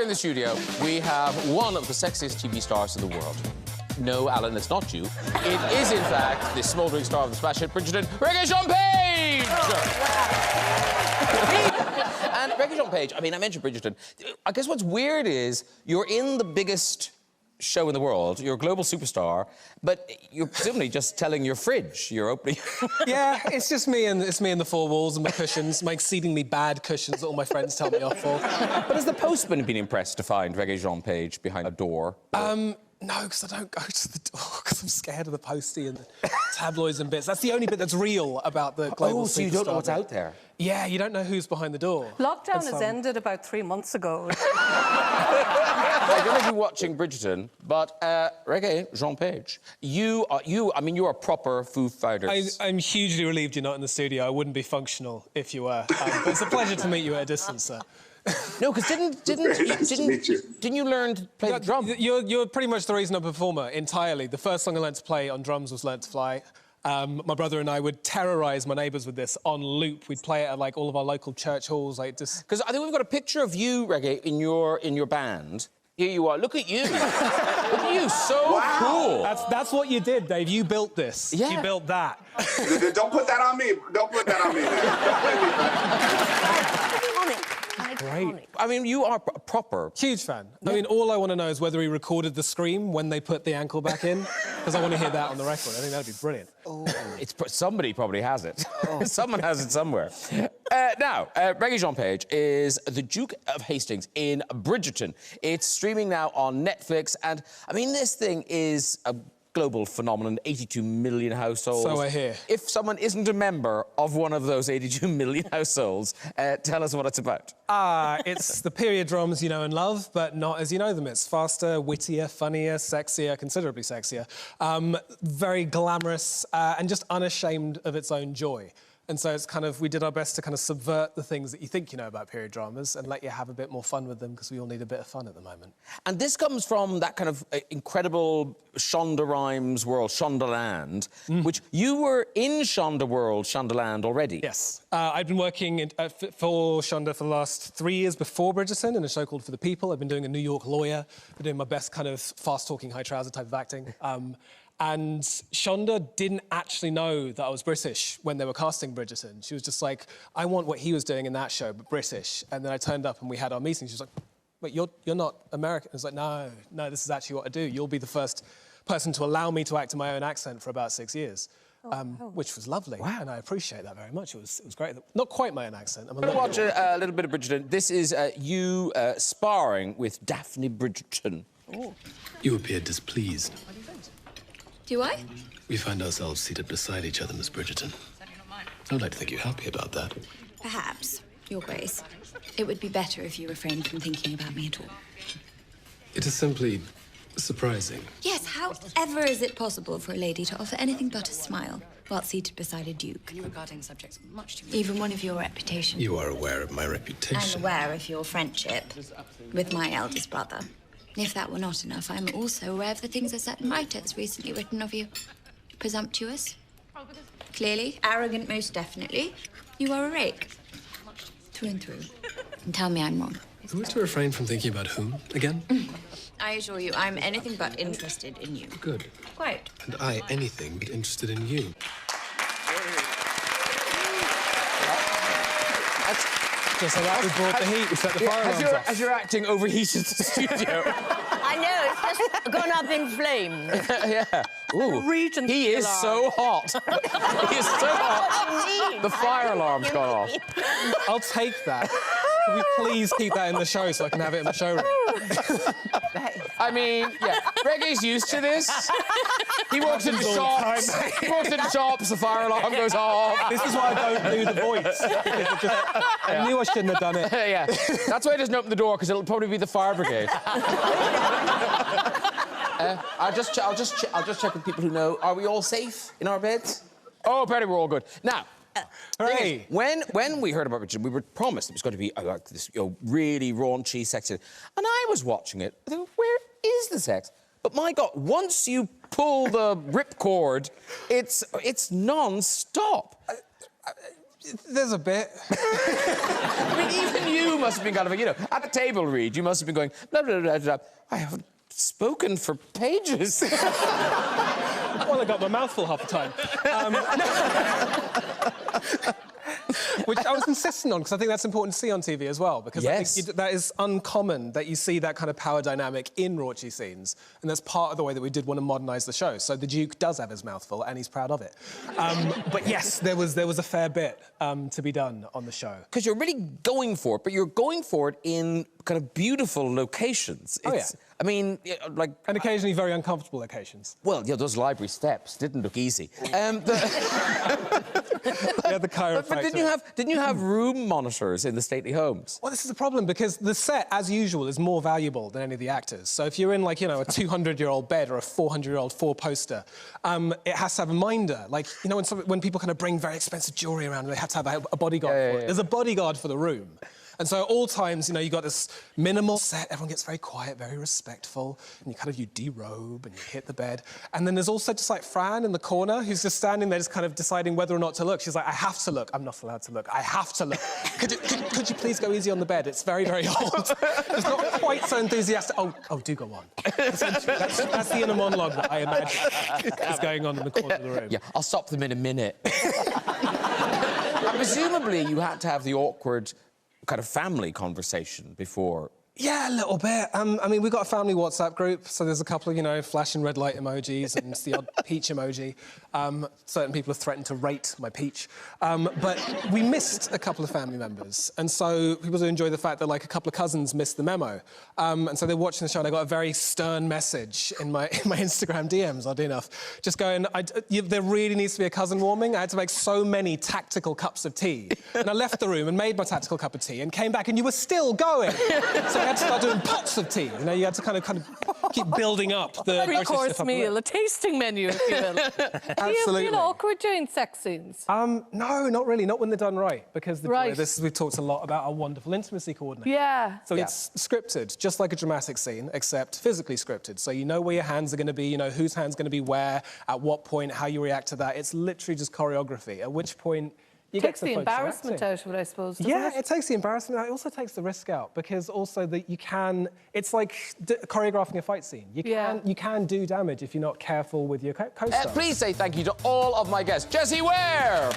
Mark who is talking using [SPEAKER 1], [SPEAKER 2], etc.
[SPEAKER 1] In the studio, we have one of the sexiest TV stars in the world. No, Alan, it's not you. It is, in fact, the smouldering star of the smash hit Bridgerton, Regé-Jean Page! And Regé-Jean Page, I mean, I mentioned Bridgerton. I guess what's weird is you're in the biggest show in the world, you're a global superstar, but you're presumably just telling your fridge you're opening.
[SPEAKER 2] Yeah, it's just me and the four walls and my cushions, my exceedingly bad cushions that all my friends tell me off for.
[SPEAKER 1] But has the postman been impressed to find Regé-Jean Page behind a door?
[SPEAKER 2] No, because I don't go to the door because I'm scared of the postie and the tabloids and bits. That's the only bit that's real about the global superstar.
[SPEAKER 1] So you don't know what's out there?
[SPEAKER 2] Yeah, you don't know who's behind the door.
[SPEAKER 3] Lockdown has ended about 3 months ago.
[SPEAKER 1] I don't know if you're watching Bridgerton, but Regé-Jean Page, I mean, you're a proper Foo Fighters.
[SPEAKER 2] I'm hugely relieved you're not in the studio. I wouldn't be functional if you were. But it's a pleasure to meet you at a distance, sir.
[SPEAKER 1] No, because didn't you learn to play the drum?
[SPEAKER 2] You're pretty much the reason I'm a performer, entirely. The first song I learned to play on drums was Learn to Fly. My brother and I would terrorise my neighbours with this on loop. We'd play it at, like, all of our local church halls, like, just...
[SPEAKER 1] Because I think we've got a picture of you, Reggae, in your band. Here you are. Look at you. Look at you. So cool.
[SPEAKER 2] That's what you did, Dave. You built this.
[SPEAKER 1] Yeah.
[SPEAKER 2] You built that.
[SPEAKER 4] Don't put that on me. Don't put that on me.
[SPEAKER 2] Great.
[SPEAKER 1] I mean, you are proper.
[SPEAKER 2] Huge fan.
[SPEAKER 1] Yeah.
[SPEAKER 2] I mean, all I want to know is whether he recorded the scream when they put the ankle back in, because I want to hear that on the record. I think that'd be brilliant.
[SPEAKER 1] Oh. Somebody probably has it. Oh. Someone has it somewhere. Now, Regé-Jean Page is the Duke of Hastings in Bridgerton. It's streaming now on Netflix, and, I mean, this thing is a global phenomenon, 82 million households.
[SPEAKER 2] So I hear.
[SPEAKER 1] If someone isn't a member of one of those 82 million households, tell us what it's about.
[SPEAKER 2] It's the period dramas you know and love, but not as you know them. It's faster, wittier, funnier, sexier, considerably sexier, very glamorous, and just unashamed of its own joy. And so it's kind of, we did our best to kind of subvert the things that you think you know about period dramas and let you have a bit more fun with them, because we all need a bit of fun at the moment.
[SPEAKER 1] And this comes from that kind of incredible Shonda Rhimes world, Shondaland, which you were in Shonda world, Shondaland already.
[SPEAKER 2] Yes. I've been working for Shonda for the last 3 years before Bridgerton in a show called For the People. I've been doing a New York lawyer, been doing my best kind of fast-talking, high-trouser type of acting. And Shonda didn't actually know that I was British when they were casting Bridgerton. She was just like, I want what he was doing in that show, but British. And then I turned up and we had our meeting. She was like, wait, you're not American? I was like, no, this is actually what I do. You'll be the first person to allow me to act in my own accent for about 6 years. Which was lovely. Wow. And I appreciate that very much. It was great. Not quite my own accent. I'm
[SPEAKER 1] going to watch a little bit of Bridgerton. This is you sparring with Daphne Bridgerton.
[SPEAKER 5] Ooh. You appear displeased.
[SPEAKER 6] Do I?
[SPEAKER 5] We find ourselves seated beside each other, Miss Bridgerton. I'd like to think you're happy about that.
[SPEAKER 6] Perhaps, Your Grace. It would be better if you refrained from thinking about me at all.
[SPEAKER 5] It is simply surprising.
[SPEAKER 6] Yes, however is it possible for a lady to offer anything but a smile while seated beside a duke?
[SPEAKER 7] And you regarding subjects much too much.
[SPEAKER 6] Even one of your reputation.
[SPEAKER 5] You are aware of my reputation.
[SPEAKER 6] I'm aware of your friendship with my eldest brother. If that were not enough, I'm also aware of the things a certain writer has recently written of you. Presumptuous. Clearly. Arrogant, most definitely. You are a rake. Through and through. And tell me I'm wrong.
[SPEAKER 5] Who is to refrain from thinking about whom, again?
[SPEAKER 6] I assure you, I'm anything but interested in you.
[SPEAKER 5] Good.
[SPEAKER 6] Quite.
[SPEAKER 5] And I anything but interested in you.
[SPEAKER 2] Just like that, we brought the heat, we set the fire alarms off.
[SPEAKER 1] Has your acting overheated the studio?
[SPEAKER 3] I know, it's just gone up in flames.
[SPEAKER 1] Yeah. Ooh, he is so hot. He is so hot. The fire alarm's gone off.
[SPEAKER 2] I'll take that. Can we please keep that in the show so I can have it in the showroom?
[SPEAKER 1] I mean, yeah, Reggae's used to this. He walks into shops. The fire alarm goes off.
[SPEAKER 2] This is why I don't do the voice. I knew I shouldn't have done it.
[SPEAKER 1] Yeah, that's why he doesn't open the door, because it'll probably be the fire brigade. I'll just check with people who know. Are we all safe in our beds? Oh, apparently we're all good. Now,
[SPEAKER 2] hooray!
[SPEAKER 1] When we heard about Richard, we were promised it was going to be like this, really raunchy, sexy. And I was watching it. I thought, where is the sex? But my God, once you pull the ripcord, it's non-stop.
[SPEAKER 2] There's a bit.
[SPEAKER 1] I mean, even you must have been kind of, you know, at the table read, you must have been going, blah, blah, blah, blah. I haven't spoken for pages.
[SPEAKER 2] Well, I got my mouth full half the time. Which I was insisting on, because I think that's important to see on TV as well, because I think that is uncommon, that you see that kind of power dynamic in raunchy scenes, and that's part of the way that we did want to modernise the show. So the Duke does have his mouth full, and he's proud of it. But yes, there was a fair bit to be done on the show.
[SPEAKER 1] Because you're really going for it, but you're going for it in kind of beautiful locations. It's, I mean, like...
[SPEAKER 2] And occasionally very uncomfortable locations.
[SPEAKER 1] Well, yeah, those library steps didn't look easy.
[SPEAKER 2] Yeah, the chiropractor.
[SPEAKER 1] But didn't you have room monitors in the stately homes?
[SPEAKER 2] Well, this is the problem, because the set, as usual, is more valuable than any of the actors. So if you're in, like, you know, a 200-year-old bed or a 400-year-old four-poster, it has to have a minder. Like, you know, when people kind of bring very expensive jewellery around, they have to have a bodyguard for it. There's a bodyguard for the room. And so at all times, you know, you've got this minimal set, everyone gets very quiet, very respectful, and you derobe and you hit the bed. And then there's also just like Fran in the corner, who's just standing there just kind of deciding whether or not to look. She's like, I have to look. I'm not allowed to look. I have to look. Could you please go easy on the bed? It's very, very old. It's not quite so enthusiastic. Oh, do go on. That's the inner monologue that I imagine is going on in the corner of the room.
[SPEAKER 1] Yeah, I'll stop them in a minute. And presumably you had to have the awkward kind of family conversation before.
[SPEAKER 2] Yeah, a little bit. I mean, we've got a family WhatsApp group, so there's a couple of, you know, flashing red light emojis and the odd peach emoji. Certain people have threatened to rate my peach. But we missed a couple of family members, and so people do enjoy the fact that, like, a couple of cousins missed the memo. And so they're watching the show, and I got a very stern message in my Instagram DMs, oddly enough, just going, there really needs to be a cousin warming. I had to make so many tactical cups of tea. And I left the room and made my tactical cup of tea and came back, and you were still going. So I had to start doing pots of tea. You know, you had to kind of keep building up the
[SPEAKER 3] three-course meal, a tasting menu, if you will.
[SPEAKER 2] Absolutely.
[SPEAKER 3] Do you feel awkward during sex scenes?
[SPEAKER 2] No, not really. Not when they're done right, because we've talked a lot about our wonderful intimacy coordinator.
[SPEAKER 3] Yeah.
[SPEAKER 2] So it's scripted, just like a dramatic scene, except physically scripted. So you know where your hands are going to be, you know whose hand's going to be where, at what point, how you react to that. It's literally just choreography. At which point you
[SPEAKER 3] takes
[SPEAKER 2] get
[SPEAKER 3] the embarrassment out of it, I suppose, doesn't it?
[SPEAKER 2] It takes the embarrassment out. It also takes the risk out, because also you can... It's like choreographing a fight scene. You can do damage if you're not careful with your co-star.
[SPEAKER 1] Please say thank you to all of my guests. Jessie Ware!